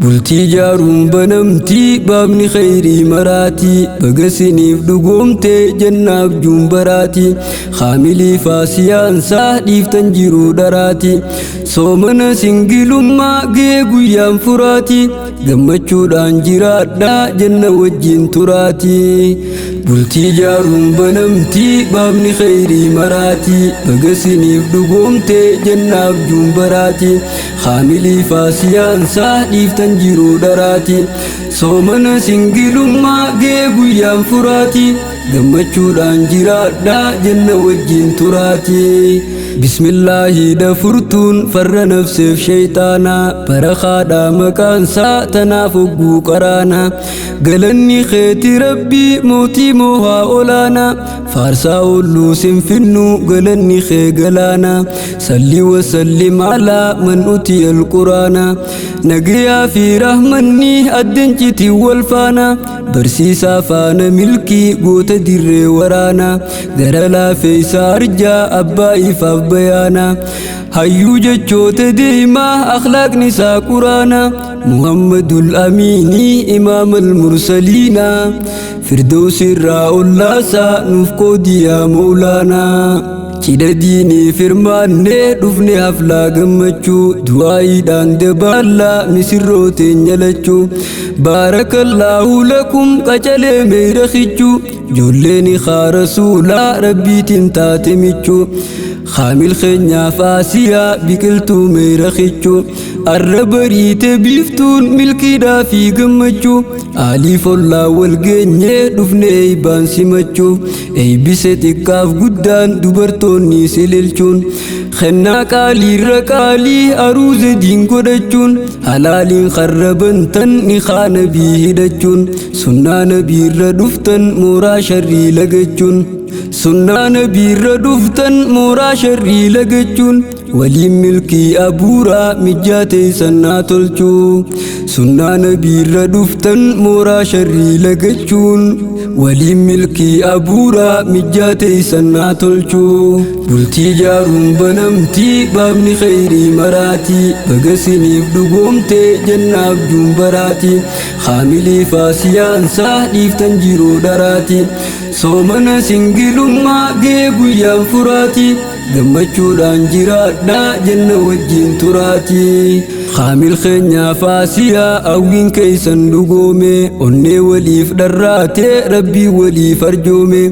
bultii jaaruun banamtii baabni khayrii maraatii bagasiniif dhugoomtee jannaaf juumbaraati haamilii faasiyaansaa dhiiftan jiruu dharaati soomana singilummaa gee guyyaan furaati gammachuudhaan jiraadhaa janna wajjin turaati bultii jaaruun banamtii baabni khayrii maraatii bagasiniif dhugoomtee jannaaf juumbaraati haamilii faasiyaansaa dhiiftan jiruu dharaati soomana singilummaa gee guyyaan furaati gammachuudhaan jiraadhaa janna wajjin turaati bismillaahi dafurtuun farra nafseef shayxaanaa barakhaadhaa maqaansaa tanaaf hogguu qaraanaa galanni keeti rabbii mootii moohaa olaanaa faarsaa olluu sinfinnuu galanni kee galaanaa salli wasallim alaa man utiya alquraanaa nagayaa fi rahmanni addencitii wal faanaa barsiisaa faana milkii goota dirree waraanaa gara laafeeysaa arjaa abbaa ifaaf bayaanaa hayyuu jechoota deemaa akhlaaqni isaa quraanaa muhammadul amiinii imaamal mursaliinaa firdawsi irraa ollaasaa nuuf qoodiyaa mawlaanaa cidha diinii firmaannee dhufne haflaa gammachuu du'aayiidhaan dabaallaa misirrooteen nyalachuu baarakallaahu lakum qacalee meeyrakichuu ijoolleen haa rasuulaa rabbiitiin taate michuu haamil keenyaaf aasiyaa biqiltuu meeyrakichuu arra bariite biiftuun milkiidhaa fi gammachuu aaliif ollaa wal geenyee dhufne eeybaan simachuu eeybise xiqqaaf guddaan dubartoonni sililchuun kennaa qaaliirra qaalii aruuza diin godhachuun halaaliin kharrabantan niqaa nabii hidhachuun sunnaa nabiirra dhuftan mooraa sharrii lagachuun sunnaa nabiirra dhuftan mooraa sharrii lagachuun waliin milkii abuuraa mijjaa teessannaa tolchuu sunnaa nabiirra dhuftan mooraa sharrii lagachuun waliin milkii abuuraa mijjaa teessannaa tolchuu bultii jaaruun banamtii baabni khayrii maraatii bagasiniif dhugoomtee jannaaf juumbaraati haamilii faasiyaansaa dhiiftan jiruu dharaati soomana singilummaa gee guyyaan furaati gammachuudhaan jiraadhaa janna wajjin turaati haamil keenyaaf aasiyaa hawwiin keeysan dhugoome onnee waliif dharraatee rabbii waliif arjoome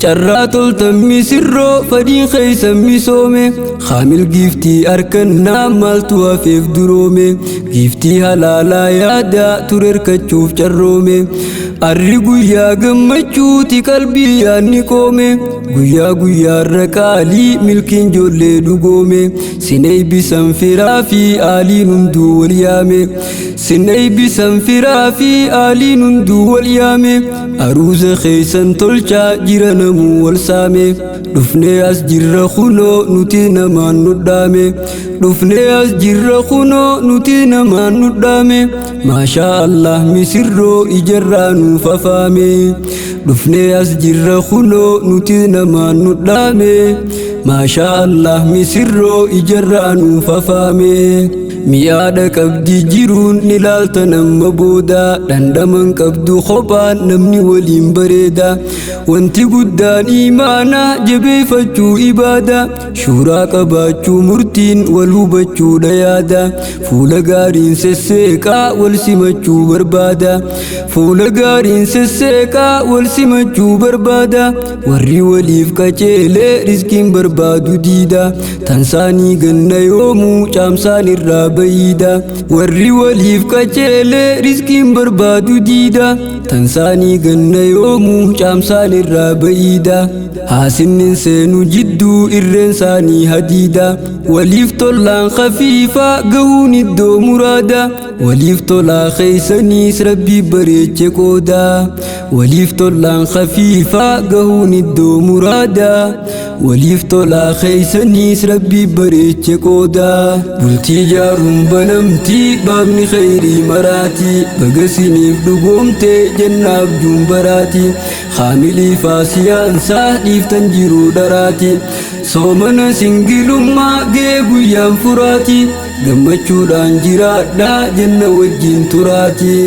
carraa toltan misirroo fadhiin keeysan misoome haamil giiftii arkannaa maaltu hafeef duroome giiftii halaalaa yaadaa turerkachuuf carroome arri guyyaa gammachuuti qalbii yaanni qoome guyyaa guyyaarra qaalii milkiin joollee dhugoome sinay bisan firaa fi aaliin hunduu wal yaame sinay bisan firaa fi aaliin hunduu wal yaame aruuza keeysan tolchaa jira namuu wal saame dhufnee as jirra kunoo nuti namaan nudhaame dhufnee as jirra kunoo nuti namaan nudhaame maashaa Allah misirroo ijarraa nuuf afaame dhufnee as jirra kunoo nuti namaan nudhaame maashaa Allah misirroo ijarraa nuuf afaame mi'aadha qabdi jiruun ni laalta nama booda dhandhaman qabdu kophaan namni waliin bareeda wanti guddaan imaana jabeeffachuu ibaada shuuraa qabaachuu murtiin wal hubachuudha yaada fuula gaariin sesseeqaa wal simachuu barbaada fuula gaariin sesseeqaa wal simachuu barbaada warri waliif qaceelee rizqiin barbaadu diida tansaanii ganna yoomuu caamsaan irraa bayida warri waliif qaceelee rizqiin barbaadu diida tansaanii ganna yoomuu caamsaan irraa bayida haasinnin seenu jidduu irreen saanii hadiida waliif tollaan khafiifaa gahuun iddoo muraada waliif tolaa keeysaniis rabbii bareeche qooda waliif tollaan khafiifaa gahuun iddoo muraada waliif tolaa keeysaniis rabbii bareeche qooda bultii jaaruun banamtii baabni khayrii maraatii bagasiniif dhugoomtee jannaaf juumbaraati haamilii faasiyaansaa dhiiftan jiruu dharaati soomana singilummaa gee guyyaan furaati gammachuudhaan jiraadhaa janna wajjin turaati.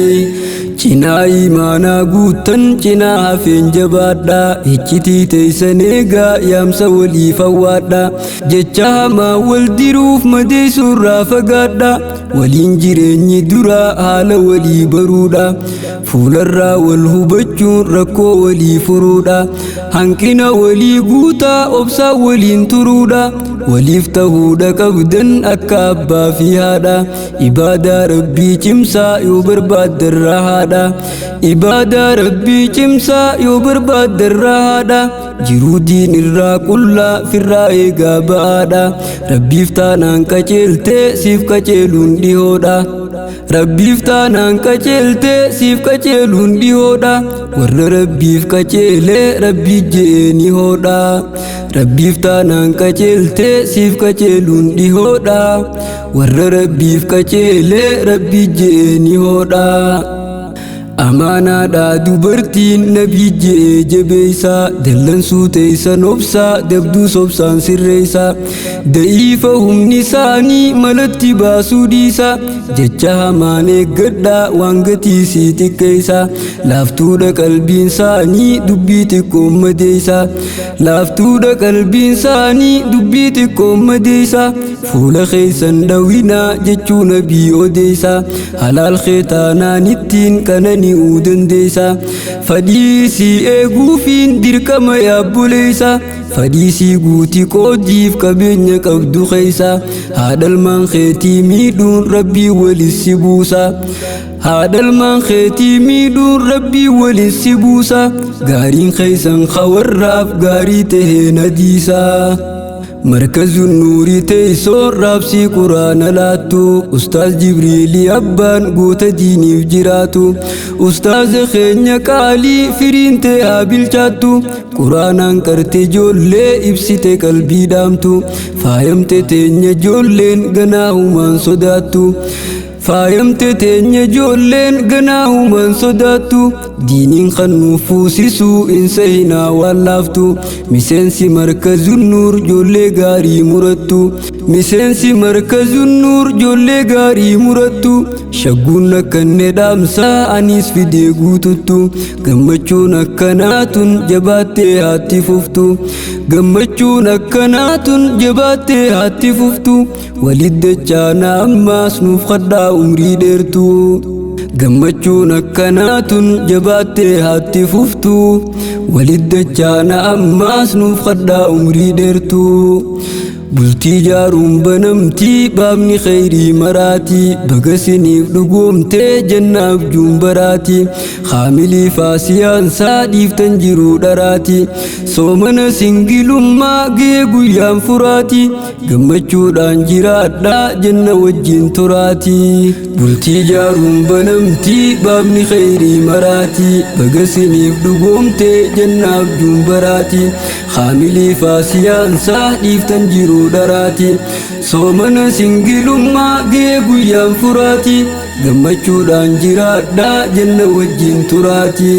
Cinaa imaanaa guuttan cinaa hafeen jabaadhaa iccitii teessan eegaa yaamsa waliif hawwaadhaa jecha hamaa wal diruuf madeessuurraa fagaadhaa waliin jireenyi duraa haala walii baruudha fuularraa wal hubachuun rakkoo walii furuudha hanqina walii guutaa obsaa waliin turuudha waliif ta'uudha qabdan akka abbaa fi haadha ibaadaa rabbii cimsaa yoo barbaaddan rahaadha ibaadaa rabbii cimsaa yoo barbaaddan rahaadha jiruu diin irraa qullaa firraa eegaa ba'aadha rabbiif taanaan qaceeltee siif qaceeluun dhihoodha rabbiif taanaan qaceeltee siif qaceeluun dhihoodha warra rabbiif qaceelee rabbii je'een hoodha rabbiif taanaan qaceeltee siif qaceeluun dhihoodha warra rabbiif qaceelee rabbii je'een hoodha. Amaanaadha dubartiin nabii je'ee jabeessaa dallansuu teessan obsaa dabduu sobsaan sirreessaa da'iifa humni isaanii malatti baasuu dhiisaa jecha hamaan eeggadhaa waan gatii sii xiqqeessaa laaftuudha qalbiin isaanii dubbii xiqqoon madeessaa laaftuudha qalbiin isaanii dubbii xiqqoon madeessaa fuula keessan dhawinaa jechuu nabii odeessaa halaal keetaanaan ittiin qananii dandeessa fadhiisii eeguufiin dirqama yaabboleessa fadhiisii guutii qoodiif qabeenya qabdu keessa haadhalmaan keetii miidhuun rabbii walis si buusa haadhalmaan keetii miidhuun rabbii walis si buusa gaariin keessan hawarraaf gaarii tahee nadiisa. مركز النور تيسور رابسي قرآن لاتو أستاذ جبريل أبان قوت ديني وجراتو أستاذ خينيا كالي فرين تيابل جاتو قرآن انكرت جولي إبسيت قلبي دامتو فايمت تينيا جولين غناهو من صداتو faayamte teenya ijoolleen ganaahumaan sodaattu diiniin kan nuuf fuusisuu insa hinaa wallaaftu miseensi markazun nuur ijoollee gaarii murattu miseensi markazun nuur ijoollee gaarii murattu shagguun akkanne dhaamsaa anis fidee guututtu gammachuun akkanaatun jabaattee haatti fuftu gammachuun akkanaatun jabaattee haatti fuftu walit dachaana ammaas nuuf qadhaa umrii dheertu gammachuun akkanaatun jabaattee haatti fuftu walit dachaana ammaas nuuf qadhaa umrii dheertu bultii jaaruun banamtii baabni khayrii maraatii bagasiniif dhugoomtee jannaaf juumbaraati haamilii faasiyaansaa dhiiftan jiruu dharaati soomana singilummaa gee guyyaan furaati gammachuudhaan jiraadhaa janna wajjin turaati bultii jaaruun banamtii baabni khayrii maraatii bagasiniif dhugoomtee jannaaf juumbaraati haamilii faasiyaansaa dhiiftan jiruu daraati soomana singilummaa gee guyyaan furaati gammachuudhaan jiraadhaa janna wajjin turaati.